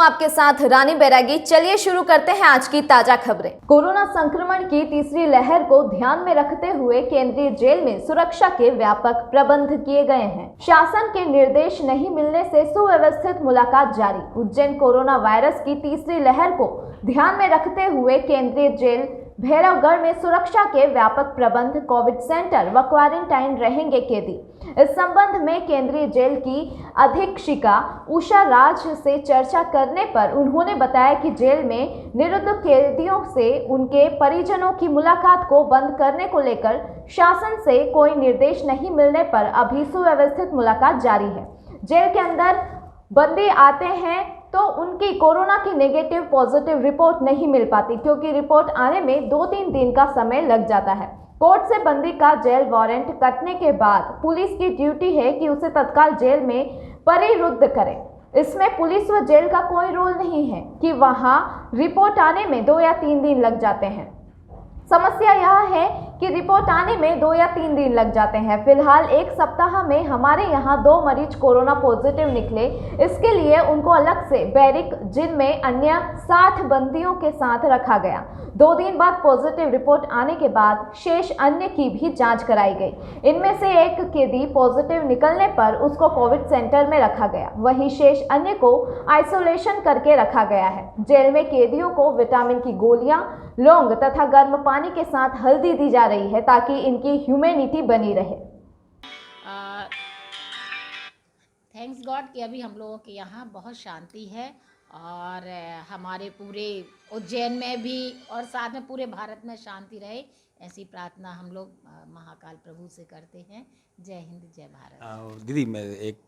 आपके साथ रानी बैरागी। चलिए शुरू करते हैं आज की ताजा खबरें। कोरोना संक्रमण की तीसरी लहर को ध्यान में रखते हुए केंद्रीय जेल में सुरक्षा के व्यापक प्रबंध किए गए हैं। शासन के निर्देश नहीं मिलने से सुव्यवस्थित मुलाकात जारी। उज्जैन कोरोना वायरस की तीसरी लहर को ध्यान में रखते हुए केंद्रीय जेल भैरवगढ़ में सुरक्षा के व्यापक प्रबंध, कोविड सेंटर व क्वारंटाइन रहेंगे कैदी। इस संबंध में केंद्रीय जेल की अधीक्षिका उषा राज से चर्चा करने पर उन्होंने बताया कि जेल में निरुद्ध कैदियों से उनके परिजनों की मुलाकात को बंद करने को लेकर शासन से कोई निर्देश नहीं मिलने पर अभी सुव्यवस्थित मुलाकात जारी है। जेल के अंदर बंदी आते हैं तो उनकी कोरोना की नेगेटिव पॉजिटिव रिपोर्ट नहीं मिल पाती, क्योंकि रिपोर्ट आने में 2-3 दिन का समय लग जाता है। कोर्ट से बंदी का जेल वारंट कटने के बाद पुलिस की ड्यूटी है कि उसे तत्काल जेल में परिरुद्ध करे। इसमें पुलिस व जेल का कोई रोल नहीं है कि वहां रिपोर्ट आने में 2 या 3 दिन लग जाते हैं। समस्या यह है कि रिपोर्ट आने में 2 या 3 दिन लग जाते हैं। फिलहाल 1 सप्ताह में हमारे यहाँ 2 मरीज कोरोना पॉजिटिव निकले। इसके लिए उनको अलग से बैरिक, जिनमें अन्य 60 बंदियों के साथ रखा गया। 2 दिन बाद पॉजिटिव रिपोर्ट आने के बाद शेष अन्य की भी जांच कराई गई। इनमें से एक कैदी पॉजिटिव निकलने पर उसको कोविड सेंटर में रखा गया, वहीं शेष अन्य को आइसोलेशन करके रखा गया है। जेल में कैदियों को विटामिन की गोलियां, लौंग तथा गर्म पानी के साथ हल्दी दी जा रही है ताकि इनकी ह्यूमैनिटी बनी रहे। थैंक्स गॉड कि अभी हम लोगों के यहाँ बहुत शांति है और हमारे पूरे उज्जैन में भी और साथ में पूरे भारत में शांति रहे, ऐसी प्रार्थना हम लोग महाकाल प्रभु से करते हैं। जय हिंद, जय भारत। दीदी, मैं एक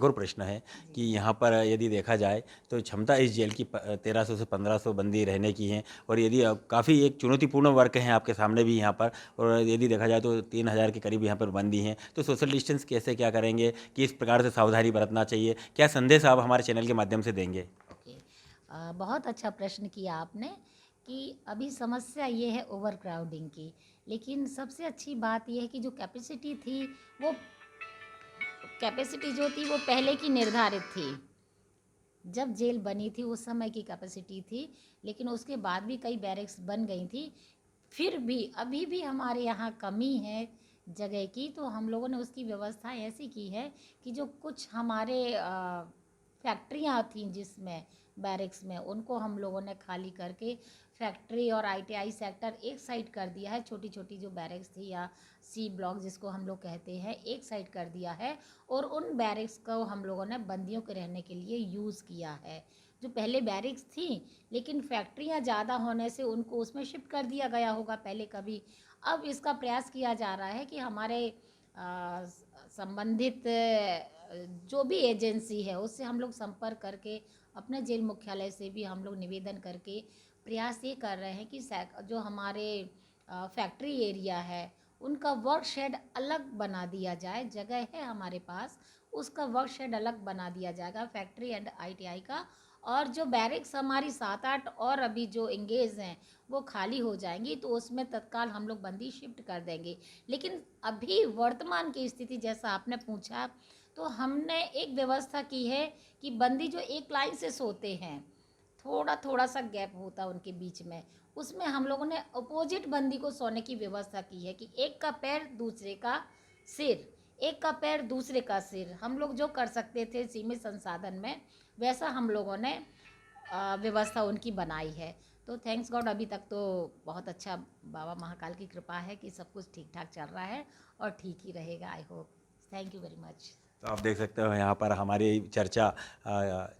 और प्रश्न है कि यहाँ पर यदि देखा जाए तो क्षमता इस जेल की 1300 से 1500 बंदी रहने की हैं, और यदि काफ़ी एक चुनौतीपूर्ण वर्क है आपके सामने भी यहाँ पर, और यदि देखा जाए तो 3000 के करीब यहाँ पर बंदी हैं, तो सोशल डिस्टेंस कैसे क्या करेंगे, किस प्रकार से सावधानी बरतना चाहिए, क्या संदेश आप हमारे चैनल के माध्यम से देंगे? बहुत अच्छा प्रश्न किया आपने कि अभी समस्या ये है ओवर क्राउडिंग की, लेकिन सबसे अच्छी बात यह है कि जो कैपेसिटी थी वो पहले की निर्धारित थी। जब जेल बनी थी उस समय की कैपेसिटी थी, लेकिन उसके बाद भी कई बैरक्स बन गई थी। फिर भी अभी भी हमारे यहाँ कमी है जगह की, तो हम लोगों ने उसकी व्यवस्था ऐसी की है कि जो कुछ हमारे फैक्ट्रियाँ थीं जिसमें बैरक्स में, उनको हम लोगों ने खाली करके फैक्ट्री और आईटीआई सेक्टर एक साइड कर दिया है। छोटी छोटी जो बैरक्स थी या सी ब्लॉक जिसको हम लोग कहते हैं, एक साइड कर दिया है, और उन बैरक्स को हम लोगों ने बंदियों के रहने के लिए यूज़ किया है। जो पहले बैरक्स थी, लेकिन फैक्ट्रियाँ ज़्यादा होने से उनको उसमें शिफ्ट कर दिया गया होगा पहले कभी। अब इसका प्रयास किया जा रहा है कि हमारे संबंधित जो भी एजेंसी है उससे हम लोग संपर्क करके, अपने जेल मुख्यालय से भी हम लोग निवेदन करके प्रयास ये कर रहे हैं कि जो हमारे फैक्ट्री एरिया है उनका वर्क शेड अलग बना दिया जाए। जगह है हमारे पास, उसका वर्क शेड अलग बना दिया जाएगा फैक्ट्री एंड आईटीआई का, और जो बैरिक्स हमारी 7-8 और अभी जो इंगेज हैं वो खाली हो जाएंगी, तो उसमें तत्काल हम लोग बंदी शिफ्ट कर देंगे। लेकिन अभी वर्तमान की स्थिति जैसा आपने पूछा, तो हमने एक व्यवस्था की है कि बंदी जो एक लाइन से सोते हैं, थोड़ा सा गैप होता है उनके बीच में, उसमें हम लोगों ने अपोजिट बंदी को सोने की व्यवस्था की है कि एक का पैर दूसरे का सिर, एक का पैर दूसरे का सिर। हम लोग जो कर सकते थे सीमित संसाधन में, वैसा हम लोगों ने व्यवस्था उनकी बनाई है। तो थैंक्स गॉड अभी तक तो बहुत अच्छा, बाबा महाकाल की कृपा है कि सब कुछ ठीक ठाक चल रहा है और ठीक ही रहेगा। I hope. Thank you very much. तो आप देख सकते हो यहाँ पर हमारी चर्चा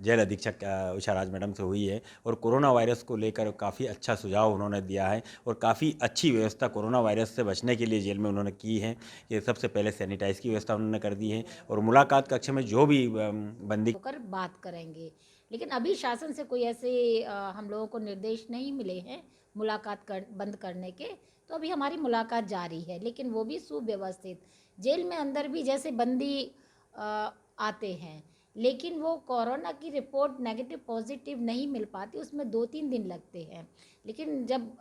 जेल अधीक्षक उषा राज मैडम से हुई है, और कोरोना वायरस को लेकर काफ़ी अच्छा सुझाव उन्होंने दिया है, और काफ़ी अच्छी व्यवस्था कोरोना वायरस से बचने के लिए जेल में उन्होंने की है। ये सबसे पहले सैनिटाइज की व्यवस्था उन्होंने कर दी है, और मुलाकात कक्ष में जो भी बंदी होकर बात करेंगे। लेकिन अभी शासन से कोई ऐसे हम लोगों को निर्देश नहीं मिले हैं मुलाकात बंद करने के, तो अभी हमारी मुलाकात जारी है, लेकिन वो भी सुव्यवस्थित। जेल में अंदर भी जैसे बंदी आते हैं, लेकिन वो कोरोना की रिपोर्ट नेगेटिव पॉजिटिव नहीं मिल पाती, उसमें 2-3 दिन लगते हैं। लेकिन जब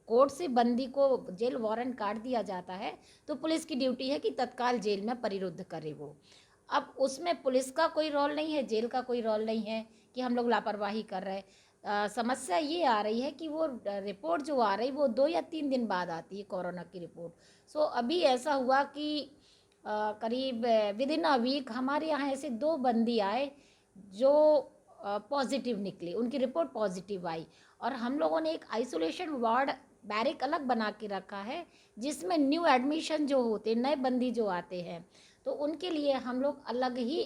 कोर्ट से बंदी को जेल वारंट काट दिया जाता है, तो पुलिस की ड्यूटी है कि तत्काल जेल में परिरुद्ध करे वो। अब उसमें पुलिस का कोई रोल नहीं है, जेल का कोई रोल नहीं है कि हम लोग लापरवाही कर रहे हैं। समस्या ये आ रही है कि वो रिपोर्ट जो आ रही वो 2 या 3 दिन बाद आती है कोरोना की रिपोर्ट। सो अभी ऐसा हुआ कि करीब विद इन अ वीक हमारे यहाँ ऐसे 2 बंदी आए जो पॉजिटिव निकली, उनकी रिपोर्ट पॉजिटिव आई। और हम लोगों ने एक आइसोलेशन वार्ड बैरिक अलग बना के रखा है, जिसमें न्यू एडमिशन जो होते नए बंदी जो आते हैं तो उनके लिए हम लोग अलग ही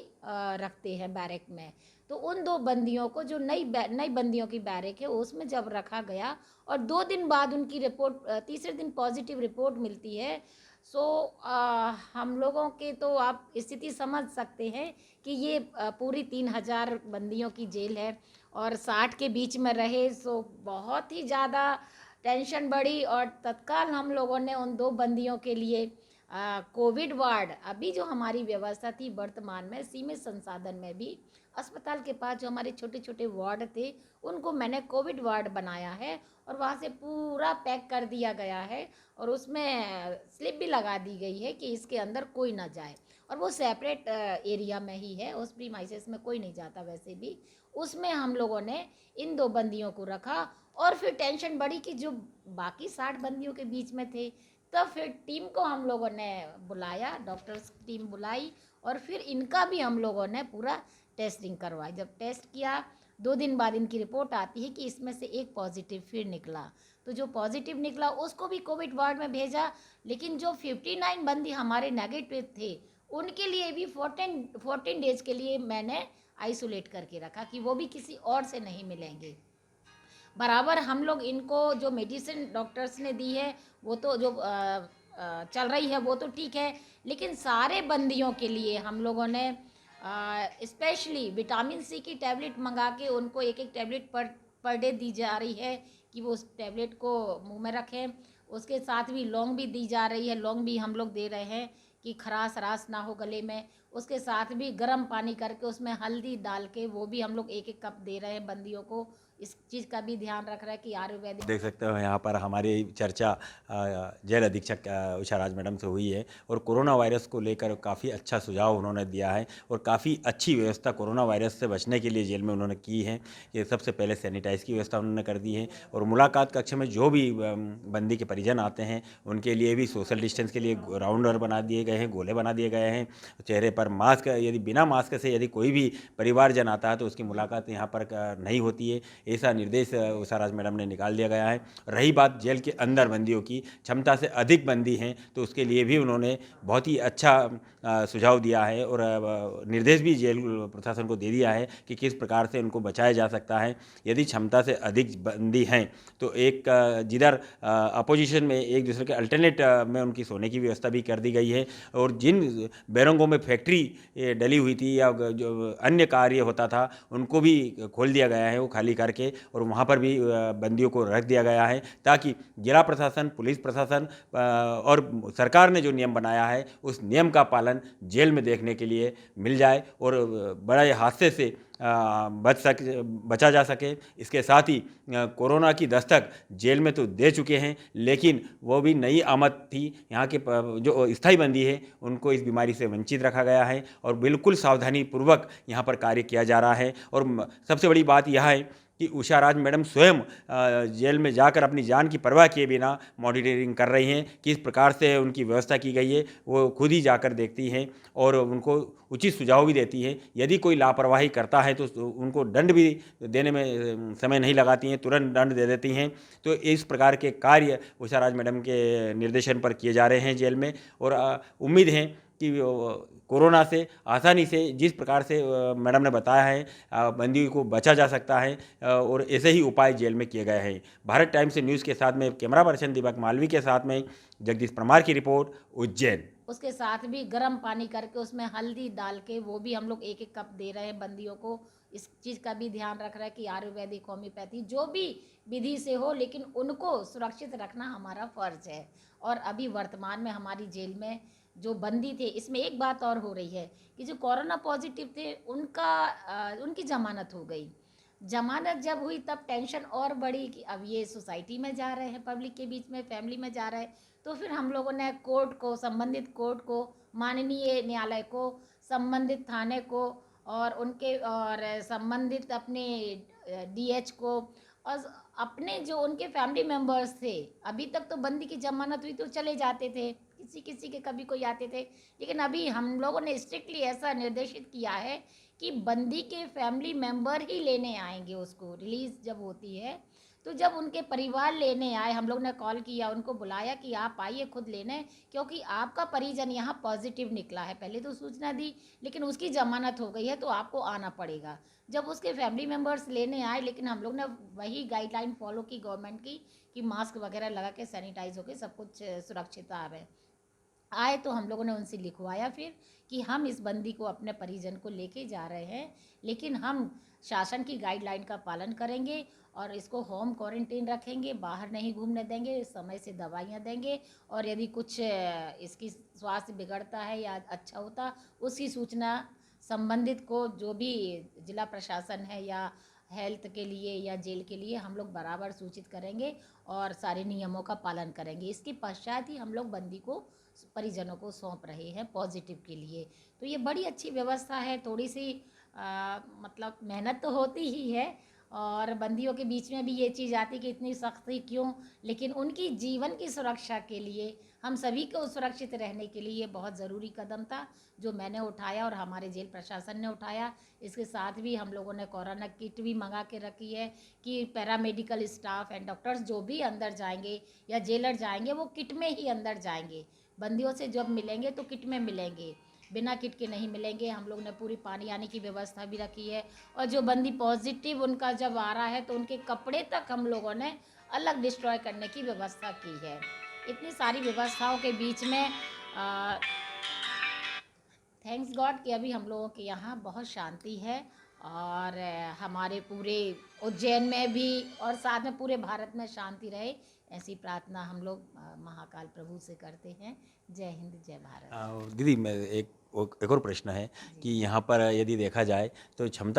रखते हैं बैरिक में। तो उन 2 बंदियों को जो नई बंदियों की बैरिक है उसमें जब रखा गया और 2 दिन बाद उनकी रिपोर्ट, तीसरे दिन पॉजिटिव रिपोर्ट मिलती है। सो हम लोगों के तो आप स्थिति समझ सकते हैं कि ये पूरी 3000 बंदियों की जेल है और 60 के बीच में रहे। सो बहुत ही ज़्यादा टेंशन बढ़ी और तत्काल हम लोगों ने उन 2 बंदियों के लिए कोविड वार्ड, अभी जो हमारी व्यवस्था थी वर्तमान में सीमित संसाधन में भी अस्पताल के पास जो हमारे छोटे छोटे वार्ड थे उनको मैंने कोविड वार्ड बनाया है और वहाँ से पूरा पैक कर दिया गया है और उसमें स्लिप भी लगा दी गई है कि इसके अंदर कोई ना जाए। और वो सेपरेट एरिया में ही है, उस प्रीमाइसेस में कोई नहीं जाता वैसे भी। उसमें हम लोगों ने इन 2 बंदियों को रखा और फिर टेंशन बढ़ी कि जो बाकी 60 बंदियों के बीच में थे, तब फिर टीम को हम लोगों ने बुलाया, डॉक्टर्स की टीम बुलाई और फिर इनका भी हम लोगों ने पूरा टेस्टिंग करवाई। जब टेस्ट किया 2 दिन बाद इनकी रिपोर्ट आती है कि इसमें से एक पॉजिटिव फिर निकला। तो जो पॉजिटिव निकला उसको भी कोविड वार्ड में भेजा, लेकिन जो 59 बंदी हमारे नेगेटिव थे उनके लिए भी 14 डेज के लिए मैंने आइसोलेट करके रखा कि वो भी किसी और से नहीं मिलेंगे। बराबर हम लोग इनको जो मेडिसिन डॉक्टर्स ने दी है वो तो जो चल रही है वो तो ठीक है, लेकिन सारे बंदियों के लिए हम लोगों ने स्पेशली विटामिन सी की टैबलेट मंगा के उनको एक एक टैबलेट पर डे दी जा रही है कि वो उस टैबलेट को मुंह में रखें। उसके साथ भी लौंग भी दी जा रही है, लौंग भी हम लोग दे रहे हैं कि खराश रास ना हो गले में। उसके साथ भी गर्म पानी करके उसमें हल्दी डाल के वो भी हम लोग एक एक कप दे रहे हैं बंदियों को। इस चीज़ का भी ध्यान रख रहा है कि आयुर्वेदिक। देख सकते हो यहाँ पर हमारी चर्चा जेल अधीक्षक उषा राज मैडम से हुई है और कोरोना वायरस को लेकर काफ़ी अच्छा सुझाव उन्होंने दिया है और काफ़ी अच्छी व्यवस्था कोरोना वायरस से बचने के लिए जेल में उन्होंने की है। ये सबसे पहले सैनिटाइज की व्यवस्था उन्होंने कर दी है और मुलाकात कक्ष में जो भी बंदी के परिजन आते हैं उनके लिए भी सोशल डिस्टेंस के लिए राउंडर बना दिए गए हैं, गोले बना दिए गए हैं। चेहरे पर मास्क, यदि बिना मास्क से यदि कोई भी परिवारजन आता है तो उसकी मुलाकात यहाँ पर नहीं होती है, ऐसा निर्देश उषा राज मैडम ने निकाल दिया गया है। रही बात जेल के अंदर बंदियों की, क्षमता से अधिक बंदी हैं तो उसके लिए भी उन्होंने बहुत ही अच्छा सुझाव दिया है और निर्देश भी जेल प्रशासन को दे दिया है कि किस प्रकार से उनको बचाया जा सकता है। यदि क्षमता से अधिक बंदी हैं तो एक जिधर अपोजिशन में एक दूसरे के अल्टरनेट में उनकी सोने की व्यवस्था भी कर दी गई है और जिन बैरंगों में फैक्ट्री डली हुई थी या जो अन्य कार्य होता था उनको भी खोल दिया गया है, वो खाली करके और वहाँ पर भी बंदियों को रख दिया गया है ताकि जिला प्रशासन, पुलिस प्रशासन और सरकार ने जो नियम बनाया है उस नियम का पालन जेल में देखने के लिए मिल जाए और बड़े हादसे से बचा जा सके। इसके साथ ही कोरोना की दस्तक जेल में तो दे चुके हैं लेकिन वो भी नई आमद थी। यहाँ के जो स्थायी बंदी है उनको इस बीमारी से वंचित रखा गया है और बिल्कुल सावधानी पूर्वक यहाँ पर कार्य किया जा रहा है। और सबसे बड़ी बात यह है कि उषा राज मैडम स्वयं जेल में जाकर अपनी जान की परवाह किए बिना मॉनिटरिंग कर रही हैं, किस प्रकार से उनकी व्यवस्था की गई है वो खुद ही जाकर देखती हैं और उनको उचित सुझाव भी देती हैं। यदि कोई लापरवाही करता है तो उनको दंड भी देने में समय नहीं लगाती हैं, तुरंत दंड दे देती हैं। तो इस प्रकार के कार्य उषा राज मैडम के निर्देशन पर किए जा रहे हैं जेल में और उम्मीद है कि कोरोना से आसानी से जिस प्रकार से मैडम ने बताया है बंदियों को बचा जा सकता है और ऐसे ही उपाय जेल में किए गए हैं। भारत टाइम्स न्यूज़ के साथ में कैमरा पर्सन दीपक मालवी के साथ में जगदीश परमार की रिपोर्ट, उज्जैन। उसके साथ भी गर्म पानी करके उसमें हल्दी डाल के वो भी हम लोग एक एक कप दे रहे हैं बंदियों को। इस चीज़ का भी ध्यान रख रहा है कि आयुर्वेदिक, होम्योपैथी जो भी विधि से हो लेकिन उनको सुरक्षित रखना हमारा फर्ज है। और अभी वर्तमान में हमारी जेल में जो बंदी थे, इसमें एक बात और हो रही है कि जो कोरोना पॉजिटिव थे उनकी जमानत हो गई। जमानत जब हुई तब टेंशन और बढ़ी कि अब ये सोसाइटी में जा रहे हैं, पब्लिक के बीच में, फैमिली में जा रहे हैं। तो फिर हम लोगों ने कोर्ट को, संबंधित कोर्ट को, माननीय न्यायालय को, संबंधित थाने को और उनके और संबंधित अपने डीएच को और अपने जो उनके फैमिली मेंबर्स थे, अभी तक तो बंदी की जमानत हुई तो चले जाते थे, किसी किसी के कभी कोई आते थे, लेकिन अभी हम लोगों ने स्ट्रिक्टली ऐसा निर्देशित किया है कि बंदी के फैमिली मेंबर ही लेने आएंगे उसको रिलीज़ जब होती है। तो जब उनके परिवार लेने आए, हम लोग ने कॉल किया, उनको बुलाया कि आप आइए खुद लेने, क्योंकि आपका परिजन यहाँ पॉजिटिव निकला है। पहले तो सूचना दी, लेकिन उसकी जमानत हो गई है तो आपको आना पड़ेगा। जब उसके फैमिली मेम्बर्स लेने आए, लेकिन हम लोग ने वही गाइडलाइन फॉलो की गवर्नमेंट की कि मास्क वगैरह लगा के सैनिटाइज होके सब कुछ सुरक्षित आए तो हम लोगों ने उनसे लिखवाया फिर कि हम इस बंदी को अपने परिजन को लेके जा रहे हैं, लेकिन हम शासन की गाइडलाइन का पालन करेंगे और इसको होम क्वारंटीन रखेंगे, बाहर नहीं घूमने देंगे, समय से दवाइयाँ देंगे, और यदि कुछ इसकी स्वास्थ्य बिगड़ता है या अच्छा होता उसकी सूचना संबंधित को, जो भी जिला प्रशासन है या हेल्थ के लिए या जेल के लिए, हम लोग बराबर सूचित करेंगे और सारे नियमों का पालन करेंगे। इसके पश्चात ही हम लोग बंदी को परिजनों को सौंप रहे हैं पॉजिटिव के लिए। तो ये बड़ी अच्छी व्यवस्था है। थोड़ी सी मतलब मेहनत तो होती ही है, और बंदियों के बीच में भी ये चीज़ आती कि इतनी सख्ती क्यों, लेकिन उनकी जीवन की सुरक्षा के लिए, हम सभी को सुरक्षित रहने के लिए ये बहुत ज़रूरी कदम था जो मैंने उठाया और हमारे जेल प्रशासन ने उठाया। इसके साथ भी हम लोगों ने कोरोना किट भी मंगा के रखी है कि पैरामेडिकल स्टाफ एंड डॉक्टर्स जो भी अंदर जाएंगे या जेलर जाएंगे वो किट में ही अंदर जाएंगे। बंदियों से जब मिलेंगे तो किट में मिलेंगे, बिना किट के नहीं मिलेंगे। हम लोग ने पूरी पानी आने की व्यवस्था भी रखी है, और जो बंदी पॉजिटिव उनका जब आ रहा है तो उनके कपड़े तक हम लोगों ने अलग डिस्ट्रॉय करने की व्यवस्था की है। इतनी सारी व्यवस्थाओं के बीच में थैंक्स गॉड कि अभी हम लोगों के यहाँ बहुत शांति है, और हमारे पूरे उज्जैन में भी और साथ में पूरे भारत में शांति रहे, ऐसी प्रार्थना हम लोग महाकाल प्रभु से करते हैं। जय हिंद, जय भारत। दीदी, मैं एक और प्रश्न है कि यहाँ पर यदि देखा जाए तो क्षमता